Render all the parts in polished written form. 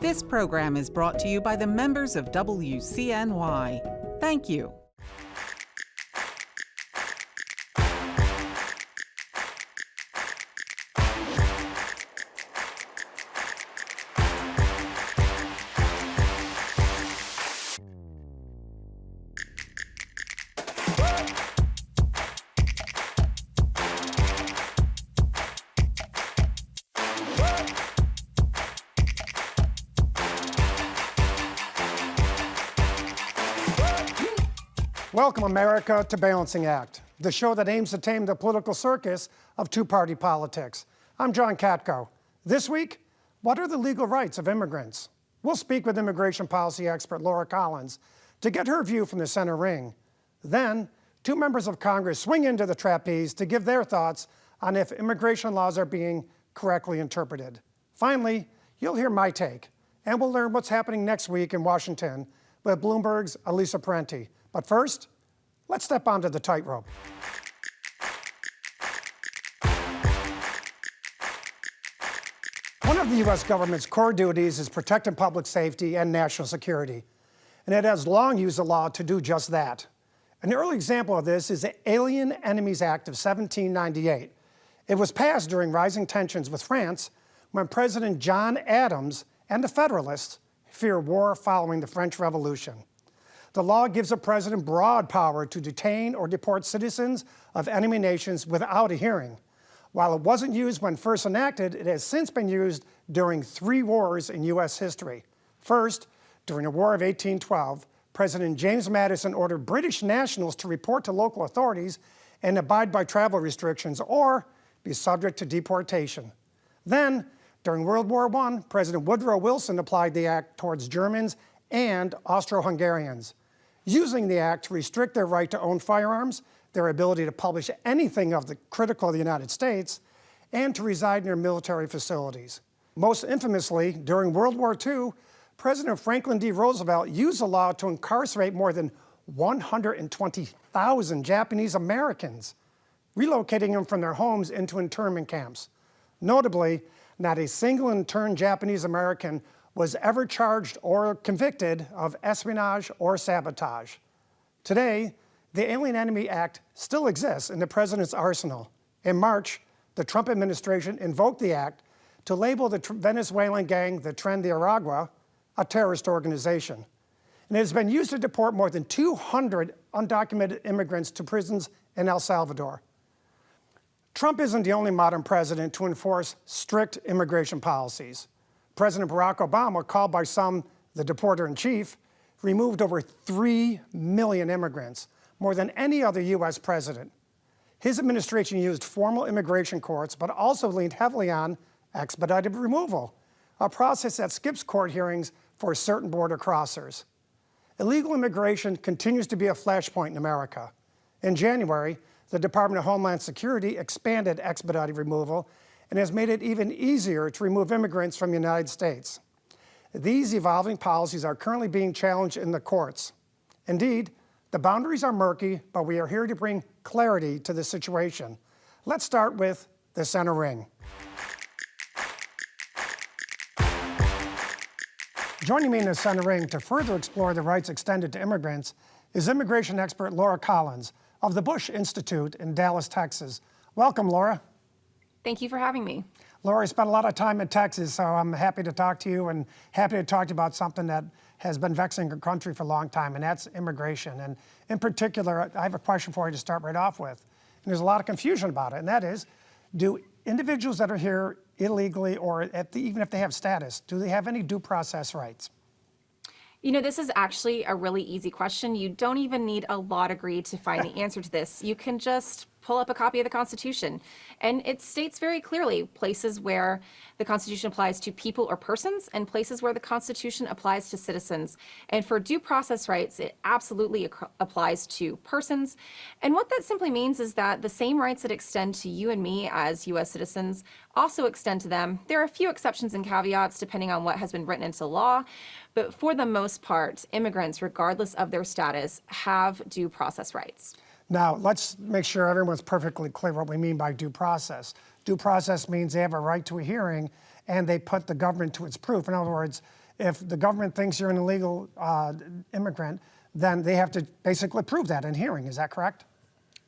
This program is brought to you by the members of WCNY. Thank you. Welcome, America, to Balancing Act, the show that aims to tame the political circus of two-party politics. I'm John Katko. This week, what are the legal rights of immigrants? We'll speak with immigration policy expert Laura Collins to get her view from the center ring. Then, two members of Congress swing into the trapeze to give their thoughts on if immigration laws are being correctly interpreted. Finally, you'll hear my take, and we'll learn what's happening next week in Washington with Bloomberg's Elisa Parenti. But first, let's step onto the tightrope. One of the U.S. government's core duties is protecting public safety and national security, and it has long used the law to do just that. An early example of this is the Alien Enemies Act of 1798. It was passed during rising tensions with France when President John Adams and the Federalists feared war following the French Revolution. The law gives the president broad power to detain or deport citizens of enemy nations without a hearing. While it wasn't used when first enacted, it has since been used during 3 wars in U.S. history. First, during the War of 1812, President James Madison ordered British nationals to report to local authorities and abide by travel restrictions or be subject to deportation. Then, during World War I, President Woodrow Wilson applied the act towards Germans and Austro-Hungarians, using the act to restrict their right to own firearms, their ability to publish anything of the critical of the United States, and to reside in their military facilities. Most infamously, during World War II, President Franklin D. Roosevelt used the law to incarcerate more than 120,000 Japanese Americans, relocating them from their homes into internment camps. Notably, not a single interned Japanese American was ever charged or convicted of espionage or sabotage. Today, the Alien Enemy Act still exists in the president's arsenal. In March, the Trump administration invoked the act to label the Venezuelan gang, the Tren de Aragua, a terrorist organization. And it has been used to deport more than 200 undocumented immigrants to prisons in El Salvador. Trump isn't the only modern president to enforce strict immigration policies. President Barack Obama, called by some the deporter-in-chief, removed over 3 million immigrants, more than any other U.S. president. His administration used formal immigration courts, but also leaned heavily on expedited removal, a process that skips court hearings for certain border crossers. Illegal immigration continues to be a flashpoint in America. In January, the Department of Homeland Security expanded expedited removal and has made it even easier to remove immigrants from the United States. These evolving policies are currently being challenged in the courts. Indeed, the boundaries are murky, but we are here to bring clarity to the situation. Let's start with the center ring. Joining me in the center ring to further explore the rights extended to immigrants is immigration expert Laura Collins of the Bush Institute in Dallas, Texas. Welcome, Laura. Thank you for having me. Laura, you spent a lot of time in Texas, so I'm happy to talk to you and happy to talk to you about something that has been vexing our country for a long time, and that's immigration. And in particular, I have a question for you to start right off with. And there's a lot of confusion about it, and that is, do individuals that are here illegally or even if they have status, do they have any due process rights? You know, this is actually a really easy question. You don't even need a law degree to find the answer to this. You can just pull up a copy of the Constitution. And it states very clearly places where the Constitution applies to people or persons and places where the Constitution applies to citizens. And for due process rights, it absolutely applies to persons. And what that simply means is that the same rights that extend to you and me as U.S. citizens also extend to them. There are a few exceptions and caveats depending on what has been written into law, but for the most part, immigrants, regardless of their status, have due process rights. Now, let's make sure everyone's perfectly clear what we mean by due process. Due process means they have a right to a hearing and they put the government to its proof. In other words, If the government thinks you're an illegal immigrant, then they have to basically prove that in hearing. Is that correct?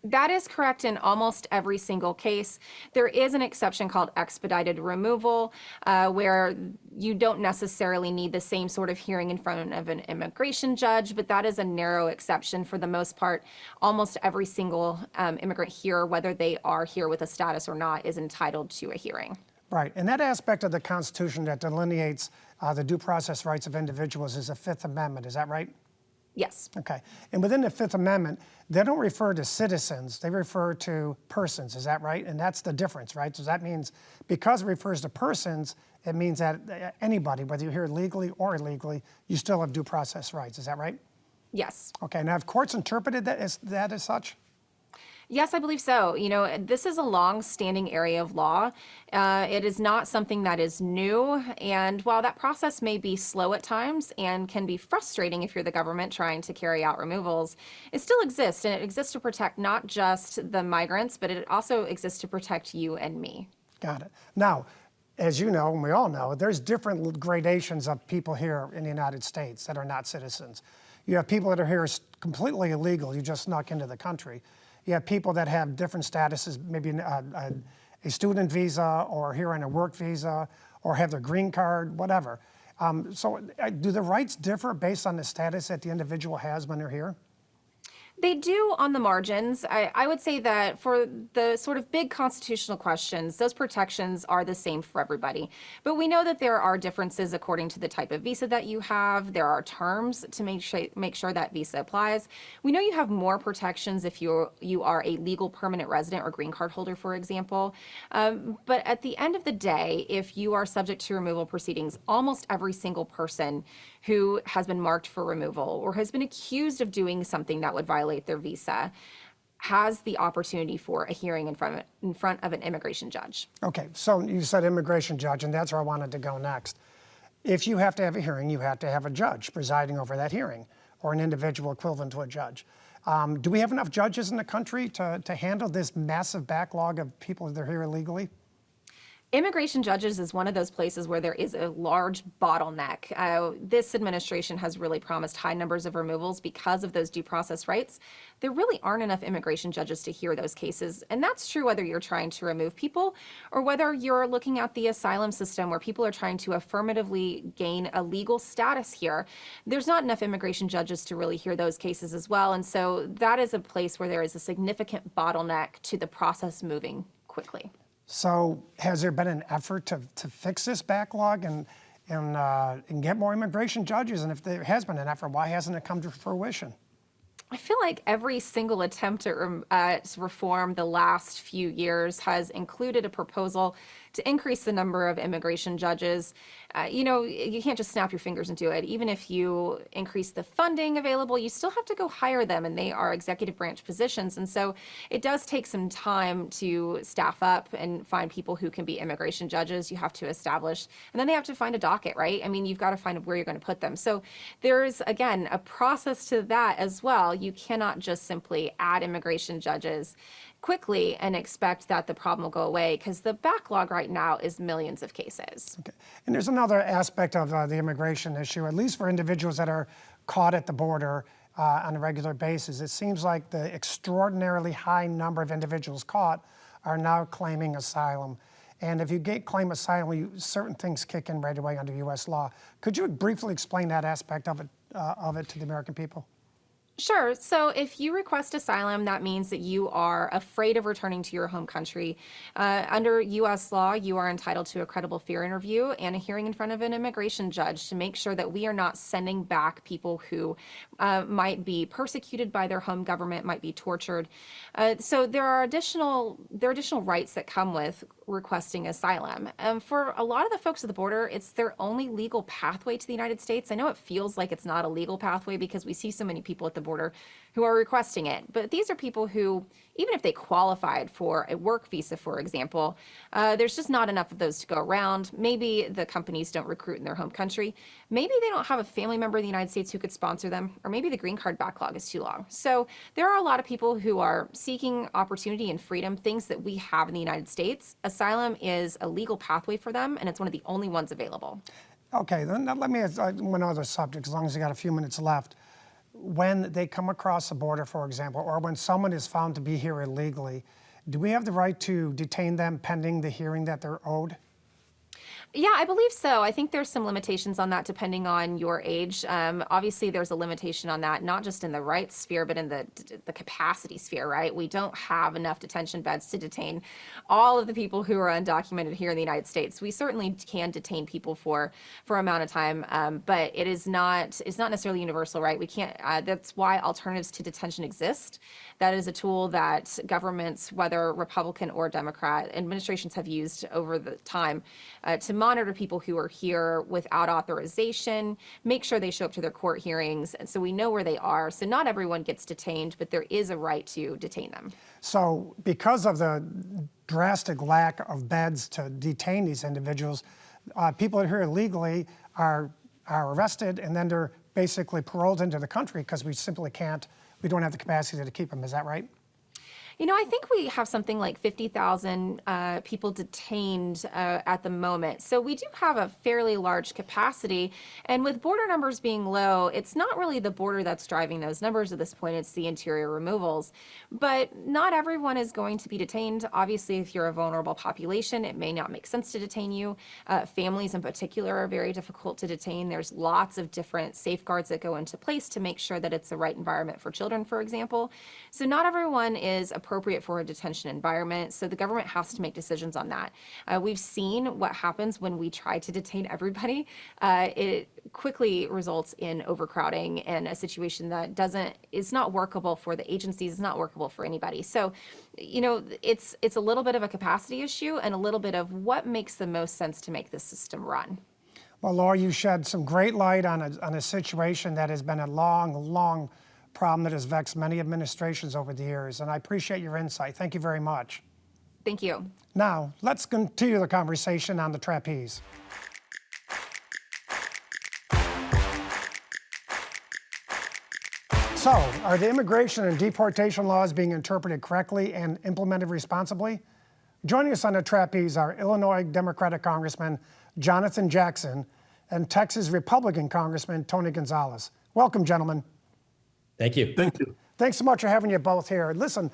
That is correct in almost every single case. There is an exception called expedited removal, where you don't necessarily need the same sort of hearing in front of an immigration judge, but that is a narrow exception. For the most part, almost every single immigrant here, whether they are here with a status or not, is entitled to a hearing. Right, and that aspect of the Constitution that delineates the due process rights of individuals is the Fifth Amendment, is that right? Yes. Okay, and within the Fifth Amendment, they don't refer to citizens, they refer to persons, is that right? And that's the difference, right? So that means because it refers to persons, it means that anybody, whether you're here legally or illegally, you still have due process rights, is that right? Yes. Okay, now have courts interpreted that as such? Yes, I believe so. You know, this is a long-standing area of law. It is not something that is new. And while that process may be slow at times and can be frustrating if you're the government trying to carry out removals, it still exists. And it exists to protect not just the migrants, but it also exists to protect you and me. Got it. Now, as you know, and we all know, there's different gradations of people here in the United States that are not citizens. You have people that are here completely illegal, you just snuck into the country. You have people that have different statuses, maybe a student visa or here on a work visa or have their green card, whatever. So do the rights differ based on the status that the individual has when they're here? They do on the margins. I would say that for the sort of big constitutional questions, those protections are the same for everybody. But we know that there are differences according to the type of visa that you have. There are terms to make sure that visa applies. We know you have more protections if you are a legal permanent resident or green card holder, for example. But at the end of the day, if you are subject to removal proceedings, almost every single person who has been marked for removal or has been accused of doing something that would violate their visa has the opportunity for a hearing in front of an immigration judge. Okay, so you said immigration judge, and that's where I wanted to go next. If you have to have a hearing, you have to have a judge presiding over that hearing, or an individual equivalent to a judge. Do we have enough judges in the country to handle this massive backlog of people that are here illegally? Immigration judges is one of those places where there is a large bottleneck. This administration has really promised high numbers of removals because of those due process rights. There really aren't enough immigration judges to hear those cases. And that's true whether you're trying to remove people or whether you're looking at the asylum system where people are trying to affirmatively gain a legal status here. There's not enough immigration judges to really hear those cases as well. And so that is a place where there is a significant bottleneck to the process moving quickly. So has there been an effort to fix this backlog and get more immigration judges? And if there has been an effort, why hasn't it come to fruition? I feel like every single attempt to reform the last few years has included a proposal to increase the number of immigration judges. You know, you can't just snap your fingers and do it. Even if you increase the funding available, you still have to go hire them, and they are executive branch positions. And so it does take some time to staff up and find people who can be immigration judges. You have to establish, and then they have to find a docket, right? I mean, you've got to find where you're going to put them. So there's, again, a process to that as well. You cannot just simply add immigration judges quickly and expect that the problem will go away, because the backlog right now is millions of cases. Okay. And there's another aspect of the immigration issue, at least for individuals that are caught at the border on a regular basis. It seems like the extraordinarily high number of individuals caught are now claiming asylum. And if you claim asylum, certain things kick in right away under U.S. law. Could you briefly explain that aspect of it to the American people? Sure. So if you request asylum, that means that you are afraid of returning to your home country. Under U.S. law, you are entitled to a credible fear interview and a hearing in front of an immigration judge to make sure that we are not sending back people who might be persecuted by their home government, might be tortured. So there are additional rights that come with requesting asylum. For a lot of the folks at the border, it's their only legal pathway to the United States. I know it feels like it's not a legal pathway because we see so many people at the border who are requesting it. But these are people who, even if they qualified for a work visa, for example, there's just not enough of those to go around. Maybe the companies don't recruit in their home country. Maybe they don't have a family member in the United States who could sponsor them, or maybe the green card backlog is too long. So there are a lot of people who are seeking opportunity and freedom, things that we have in the United States. Asylum is a legal pathway for them, and it's one of the only ones available. Okay, then let me ask one other subject, as long as you got a few minutes left. When they come across the border, for example, or when someone is found to be here illegally, do we have the right to detain them pending the hearing that they're owed? Yeah, I believe so. I think there's some limitations on that depending on your age. Obviously, there's a limitation on that, not just in the rights sphere, but in the capacity sphere, right? We don't have enough detention beds to detain all of the people who are undocumented here in the United States. We certainly can detain people for amount of time, but it's not necessarily universal, right? We can't. That's why alternatives to detention exist. That is a tool that governments, whether Republican or Democrat administrations, have used over the time to monitor people who are here without authorization, make sure they show up to their court hearings, and so we know where they are. So not everyone gets detained, but there is a right to detain them. So because of the drastic lack of beds to detain these individuals, people here illegally are arrested and then they're basically paroled into the country because we don't have the capacity to keep them. Is that right? You know, I think we have something like 50,000 people detained at the moment. So we do have a fairly large capacity. And with border numbers being low, it's not really the border that's driving those numbers at this point. It's the interior removals. But not everyone is going to be detained. Obviously, if you're a vulnerable population, it may not make sense to detain you. Families in particular are very difficult to detain. There's lots of different safeguards that go into place to make sure that it's the right environment for children, for example. So not everyone is appropriate for a detention environment. So the government has to make decisions on that. We've seen what happens when we try to detain everybody. It quickly results in overcrowding and a situation that is not workable for the agencies, it's not workable for anybody. So, you know, it's a little bit of a capacity issue and a little bit of what makes the most sense to make the system run. Well, Laura, you shed some great light on a situation that has been a long problem that has vexed many administrations over the years, and I appreciate your insight. Thank you very much. Thank you. Now, let's continue the conversation on the trapeze. So, are the immigration and deportation laws being interpreted correctly and implemented responsibly? Joining us on the trapeze are Illinois Democratic Congressman Jonathan Jackson and Texas Republican Congressman Tony Gonzalez. Welcome, gentlemen. Thank you. Thank you. Thanks so much for having you both here. Listen,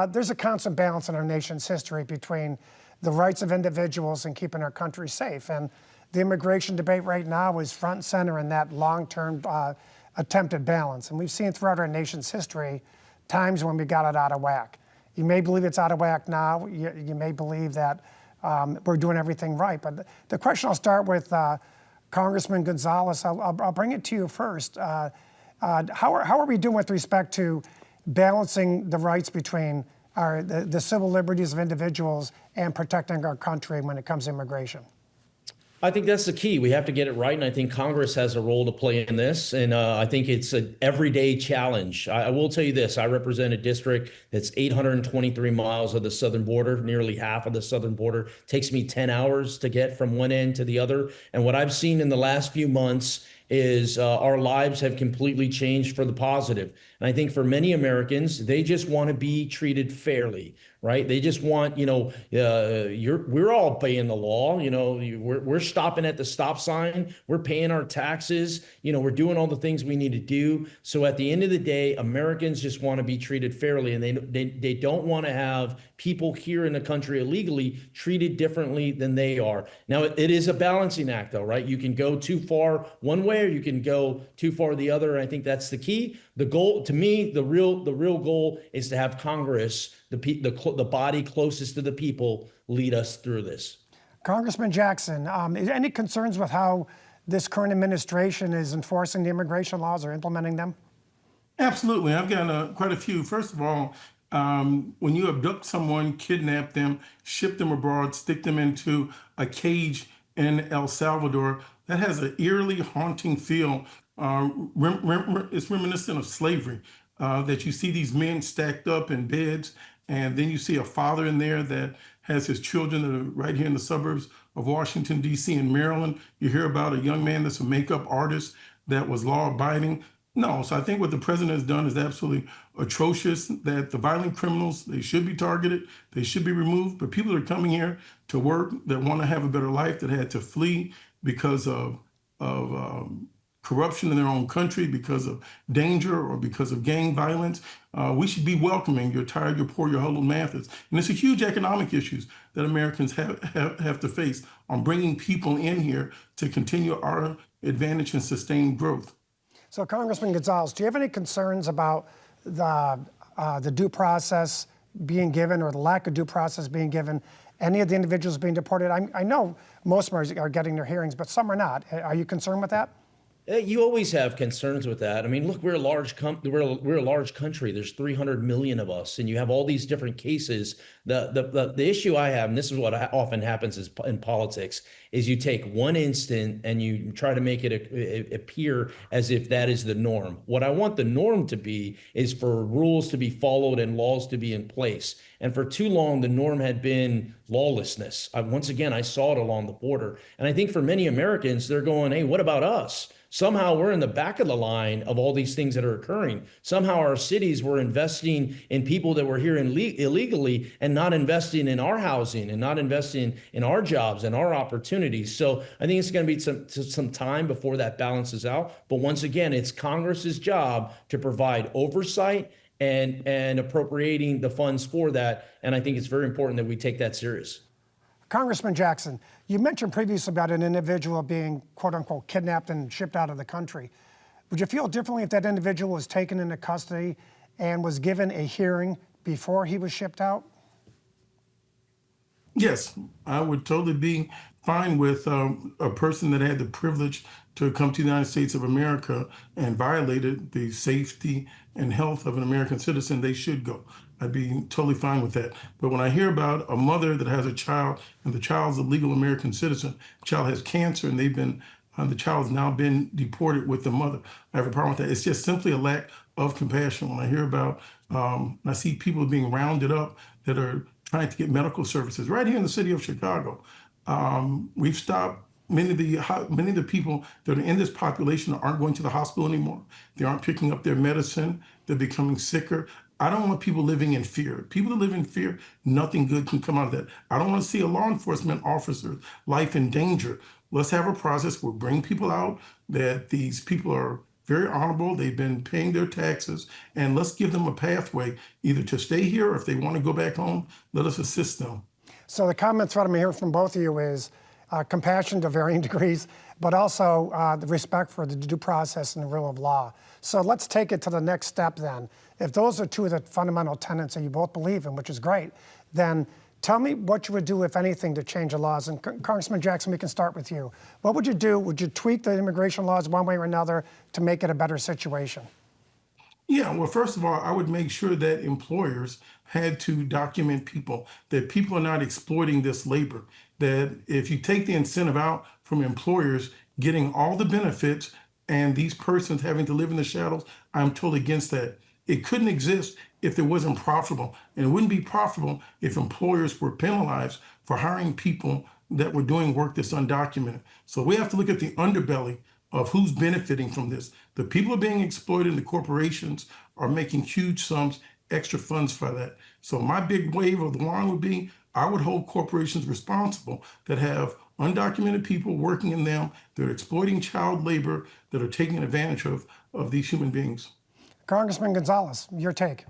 there's a constant balance in our nation's history between the rights of individuals and keeping our country safe. And the immigration debate right now is front and center in that long-term attempted balance. And we've seen throughout our nation's history times when we got it out of whack. You may believe it's out of whack now. You may believe that we're doing everything right. But the question I'll start with Congressman Gonzalez, I'll bring it to you first. How are we doing with respect to balancing the rights between the civil liberties of individuals and protecting our country when it comes to immigration? I think that's the key. We have to get it right, and I think Congress has a role to play in this, and I think it's an everyday challenge. I will tell you this. I represent a district that's 823 miles of the southern border, nearly half of the southern border. It takes me 10 hours to get from one end to the other, and what I've seen in the last few months is our lives have completely changed for the positive. And I think for many Americans, they just want to be treated fairly, right? They just want, we're all paying the law. We're stopping at the stop sign. We're paying our taxes. We're doing all the things we need to do. So at the end of the day, Americans just want to be treated fairly, and they don't want to have people here in the country illegally treated differently than they are. Now, it is a balancing act, though, right? You can go too far one way, or you can go too far the other. And I think that's the key. The goal, to me, the real goal is to have Congress, the body closest to the people, lead us through this. Congressman Jackson, any concerns with how this current administration is enforcing the immigration laws or implementing them? Absolutely. I've got quite a few. First of all, when you abduct someone, kidnap them, ship them abroad, stick them into a cage in El Salvador, that has an eerily haunting feel. It's reminiscent of slavery, that you see these men stacked up in beds, and then you see a father in there that has his children that are right here in the suburbs of Washington, D.C. and Maryland. You hear about a young man that's a makeup artist that was law-abiding. No, so I think what the president has done is absolutely atrocious, that the violent criminals, they should be targeted, they should be removed, but people that are coming here to work, that want to have a better life, that had to flee because of corruption in their own country, because of danger or because of gang violence. We should be welcoming your tired, your poor, your huddled Mathis. And it's a huge economic issues that Americans have to face on bringing people in here to continue our advantage and sustained growth. So Congressman Gonzalez, do you have any concerns about the due process being given or the lack of due process being given any of the individuals being deported? I know most of them are getting their hearings, but some are not. Are you concerned with that? You always have concerns with that. I mean, look, we're a large country. There's 300 million of us, and you have all these different cases. The issue I have, and this is what often happens is in politics, is you take one instant and you try to make it appear as if that is the norm. What I want the norm to be is for rules to be followed and laws to be in place. And for too long, the norm had been lawlessness. Once again, I saw it along the border. And I think for many Americans, they're going, hey, what about us? Somehow we're in the back of the line of all these things that are occurring. Somehow our cities were investing in people that were here illegally and not investing in our housing and not investing in our jobs and our opportunities. So I think it's going to be some time before that balances out. But once again, it's Congress's job to provide oversight and appropriating the funds for that. And I think it's very important that we take that serious. Congressman Jackson, you mentioned previously about an individual being, quote unquote, kidnapped and shipped out of the country. Would you feel differently if that individual was taken into custody and was given a hearing before he was shipped out? Yes, I would totally be fine with a person that had the privilege to come to the United States of America and violated the safety and health of an American citizen. They should go. I'd be totally fine with that. But when I hear about a mother that has a child and the child's a legal American citizen, the child has cancer and the child has now been deported with the mother, I have a problem with that. It's just simply a lack of compassion. When I hear about, I see people being rounded up that are trying to get medical services right here in the city of Chicago. We've stopped many of the people that are in this population aren't going to the hospital anymore. They aren't picking up their medicine. They're becoming sicker. I don't want people living in fear. People that live in fear, nothing good can come out of that. I don't want to see a law enforcement officer's life in danger. Let's have a process where we bring people out, that these people are very honorable, they've been paying their taxes, and let's give them a pathway either to stay here or if they want to go back home, let us assist them. So the comments that I'm hearing from both of you is compassion to varying degrees, but also the respect for the due process and the rule of law. So let's take it to the next step then. If those are two of the fundamental tenets that you both believe in, which is great, then tell me what you would do, if anything, to change the laws. And Congressman Jackson, we can start with you. What would you do? Would you tweak the immigration laws one way or another to make it a better situation? Yeah, well, first of all, I would make sure that employers had to document people, that people are not exploiting this labor, that if you take the incentive out from employers getting all the benefits and these persons having to live in the shadows, I'm totally against that. It couldn't exist if it wasn't profitable. And it wouldn't be profitable if employers were penalized for hiring people that were doing work that's undocumented. So we have to look at the underbelly of who's benefiting from this. The people are being exploited and the corporations are making huge sums, extra funds for that. So my big wave of the wand would be, I would hold corporations responsible that have undocumented people working in them, that are exploiting child labor, that are taking advantage of these human beings. Congressman Gonzalez, your take.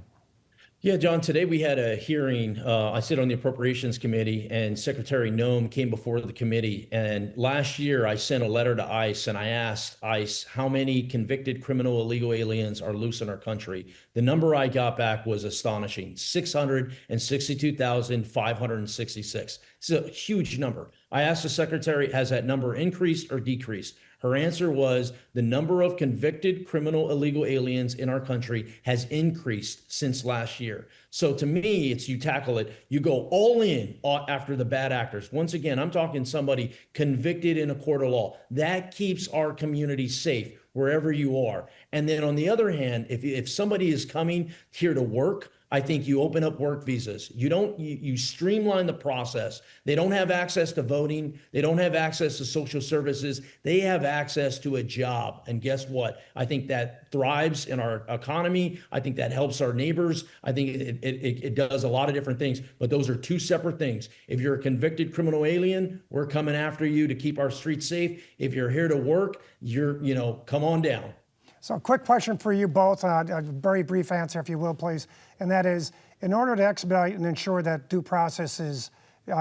Yeah, John, today we had a hearing. I sit on the Appropriations Committee, and Secretary Noem came before the committee. And last year, I sent a letter to ICE, and I asked ICE how many convicted criminal illegal aliens are loose in our country. The number I got back was astonishing, 662,566. It's a huge number. I asked the Secretary, has that number increased or decreased? Her answer was the number of convicted criminal illegal aliens in our country has increased since last year. So to me, it's you tackle it, you go all in after the bad actors. Once again, I'm talking somebody convicted in a court of law. That keeps our community safe wherever you are. And then on the other hand, if somebody is coming here to work, I think you open up work visas. You streamline the process. They don't have access to voting. They don't have access to social services. They have access to a job. And guess what? I think that thrives in our economy. I think that helps our neighbors. I think it does a lot of different things, but those are two separate things. If you're a convicted criminal alien, we're coming after you to keep our streets safe. If you're here to work, come on down. So a quick question for you both, a very brief answer if you will, please. And that is, in order to expedite and ensure that due process is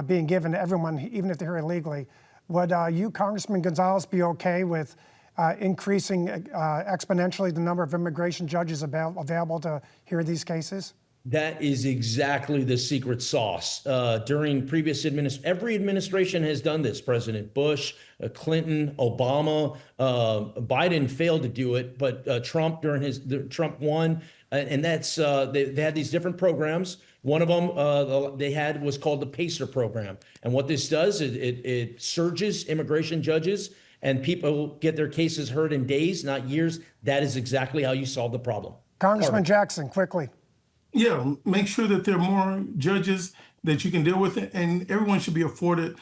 being given to everyone, even if they're here illegally, would you, Congressman Gonzalez, be okay with increasing exponentially the number of immigration judges available to hear these cases? That is exactly the secret sauce. During previous every administration has done this. President Bush, Clinton, Obama, Biden failed to do it, but Trump Trump won, and that's they had these different programs. One of them they had was called the PACER program, and what this does is it surges immigration judges, and people get their cases heard in days, not years. That is exactly how you solve the problem. Congressman Jackson, quickly. Yeah, make sure that there are more judges that you can deal with, and everyone should be afforded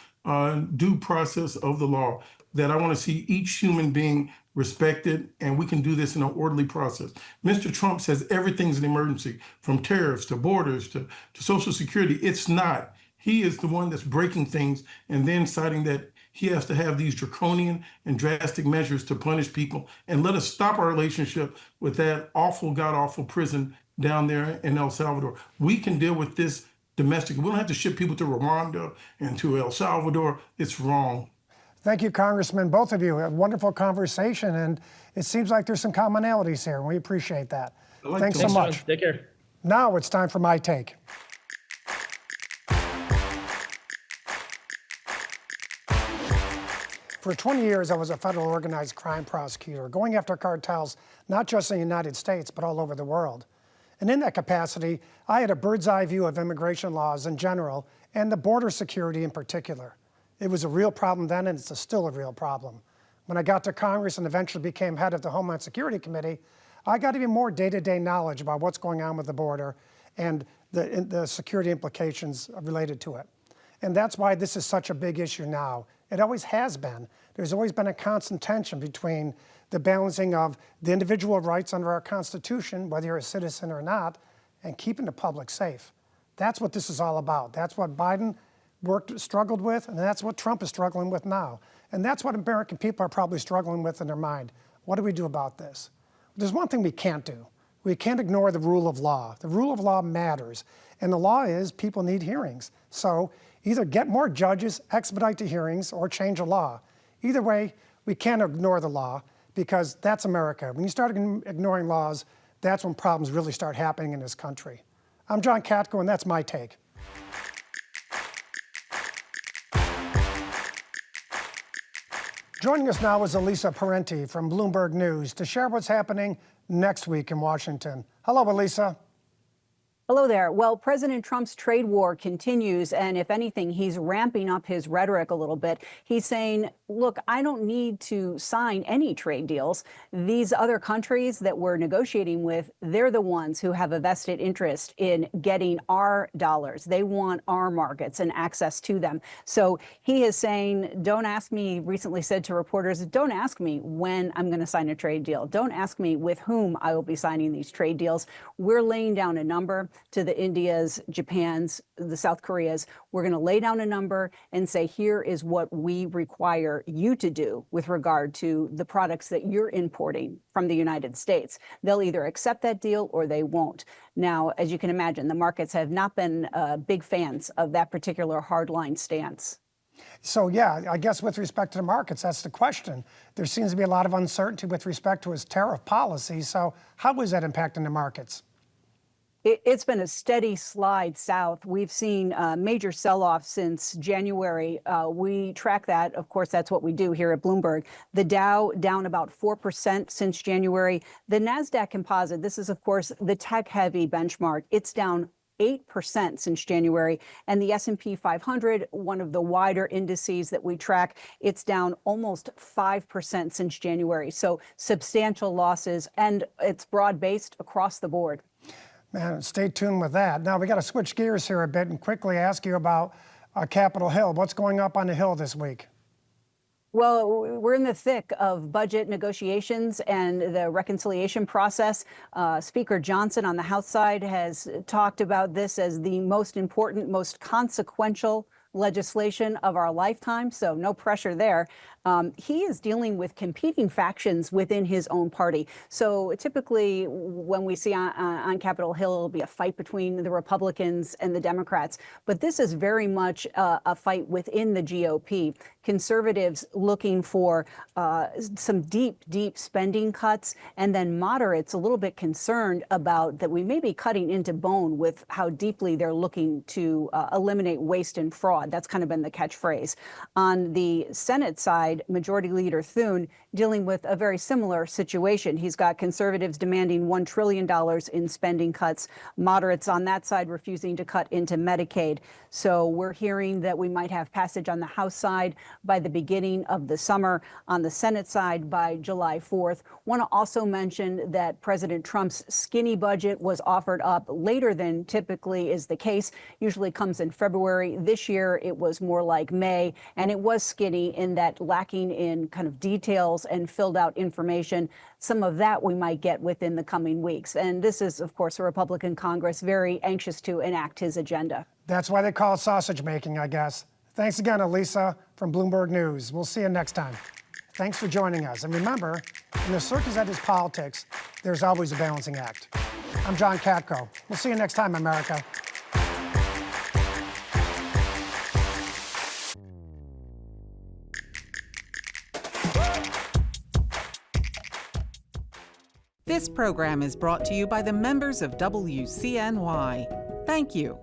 due process of the law. That I want to see each human being respected, and we can do this in an orderly process. Mr. Trump says everything's an emergency, from tariffs to borders to Social Security. It's not. He is the one that's breaking things and then citing that he has to have these draconian and drastic measures to punish people. And let us stop our relationship with that awful, god-awful prison down there in El Salvador. We can deal with this domestically. We don't have to ship people to Rwanda and to El Salvador. It's wrong. Thank you, Congressman, both of you. A wonderful conversation, and it seems like there's some commonalities here, and we appreciate that. Thanks so much. John. Take care. Now it's time for my take. For 20 years, I was a federal organized crime prosecutor, going after cartels, not just in the United States, but all over the world. And in that capacity, I had a bird's eye view of immigration laws in general and the border security in particular. It was a real problem then, and it's still a real problem. When I got to Congress and eventually became head of the Homeland Security Committee, I got even more day-to-day knowledge about what's going on with the border and the security implications related to it. And that's why this is such a big issue now. It always has been. There's always been a constant tension between the balancing of the individual rights under our Constitution, whether you're a citizen or not, and keeping the public safe. That's what this is all about. That's what Biden struggled with, and that's what Trump is struggling with now. And that's what American people are probably struggling with in their mind. What do we do about this? There's one thing we can't do. We can't ignore the rule of law. The rule of law matters. And the law is people need hearings. So either get more judges, expedite the hearings, or change the law. Either way, we can't ignore the law, because that's America. When you start ignoring laws, that's when problems really start happening in this country. I'm John Katko, and that's my take. Joining us now is Elisa Parenti from Bloomberg News to share what's happening next week in Washington. Hello, Elisa. Hello there. Well, President Trump's trade war continues, and if anything, he's ramping up his rhetoric a little bit. He's saying, look, I don't need to sign any trade deals. These other countries that we're negotiating with, they're the ones who have a vested interest in getting our dollars. They want our markets and access to them. So he is saying, don't ask me, recently said to reporters, don't ask me when I'm going to sign a trade deal. Don't ask me with whom I will be signing these trade deals. We're laying down a number to the Indias, Japans, the South Koreas. We're going to lay down a number and say, here is what we require you to do with regard to the products that you're importing from the United States. They'll either accept that deal or they won't. Now, as you can imagine, the markets have not been big fans of that particular hardline stance. So yeah, I guess with respect to the markets, that's the question. There seems to be a lot of uncertainty with respect to his tariff policy. So how is that impacting the markets? It's been a steady slide south. We've seen major sell-off since January. We track that. Of course, that's what we do here at Bloomberg. The Dow down about 4% since January. The NASDAQ composite, this is, of course, the tech-heavy benchmark. It's down 8% since January. And the S&P 500, one of the wider indices that we track, it's down almost 5% since January. So substantial losses, and it's broad-based across the board. Man, stay tuned with that. Now we got to switch gears here a bit and quickly ask you about Capitol Hill. What's going up on the Hill this week? Well, we're in the thick of budget negotiations and the reconciliation process. Speaker Johnson on the House side has talked about this as the most important, most consequential legislation of our lifetime, so no pressure there. He is dealing with competing factions within his own party. So typically when we see on Capitol Hill, it'll be a fight between the Republicans and the Democrats. But this is very much a fight within the GOP. Conservatives looking for some deep, deep spending cuts, and then moderates a little bit concerned about that we may be cutting into bone with how deeply they're looking to eliminate waste and fraud. That's kind of been the catchphrase. On the Senate side, Majority Leader Thune dealing with a very similar situation. He's got conservatives demanding $1 trillion in spending cuts, moderates on that side refusing to cut into Medicaid. So we're hearing that we might have passage on the House side by the beginning of the summer, on the Senate side by July 4th. Want to also mention that President Trump's skinny budget was offered up later than typically is the case. Usually comes in February. This year it was more like May, and it was skinny in that lacking in kind of details and filled out information. Some of that we might get within the coming weeks. And this is, of course, a Republican Congress very anxious to enact his agenda. That's why they call it sausage making, I guess. Thanks again, Elisa from Bloomberg News. We'll see you next time. Thanks for joining us. And remember, in the circus that is politics, there's always a balancing act. I'm John Katko. We'll see you next time, America. This program is brought to you by the members of WCNY. Thank you.